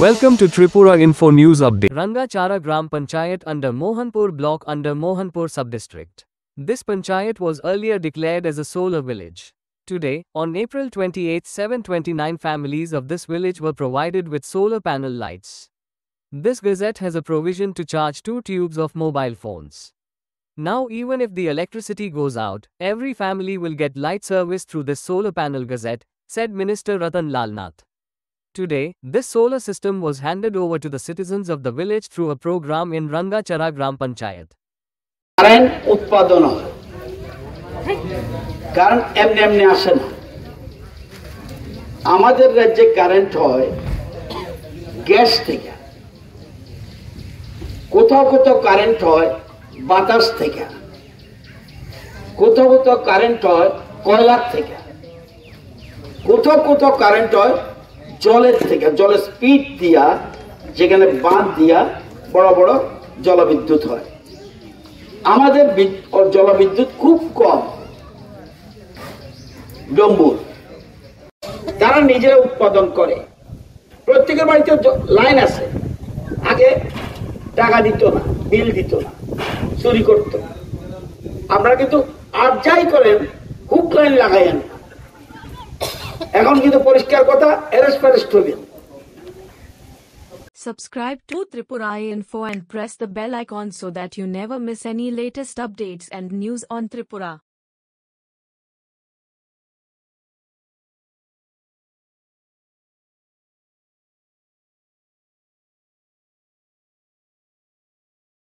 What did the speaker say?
Welcome to Tripura Info News Update. Rangachara Gram Panchayat under Mohanpur block under Mohanpur subdistrict. This panchayat was earlier declared as a solar village. Today, on April 28, 729 families of this village were provided with solar panel lights. This gazette has a provision to charge 2 tubes of mobile phones. Now even if the electricity goes out, every family will get light service through this solar panel gazette, said Minister Ratan Lal Nath. Today, this solar system was handed over to the citizens of the village through a program in Rangachara Gram Panchayat. Current উৎপাদন হয় কারণ এমনি এমনি আসে না আমাদের রাজ্যে current হয় গ্যাস থেকে কোথাও কোথাও কারেন্ট হয় বাতাস থেকে কোথাও কোথাও কারেন্ট হয় কয়লা থেকে কোথাও কোথাও কারেন্ট হয় জলের থেকে জলের স্পিড দিয়া যেখানে বাঁধ দিয়া বড় বড় জলবিদ্যুৎ হয় আমাদের জলবিদ্যুৎ খুব কম ডম্বুর তারা নিজেরা উৎপাদন করে প্রত্যেকের বাড়িতে লাইন আছে আগে টাকা দিত না বিল দিত না চুরি করত আমরা কিন্তু আর যাই করেন হুক লাইন লাগাইয়েন এখন কিন্তু পরিষ্কার কথা এরেস্ট ফেরেস্ট হবেন Subscribe to Tripura Info and press the bell icon so that you never miss any latest updates and news on Tripura.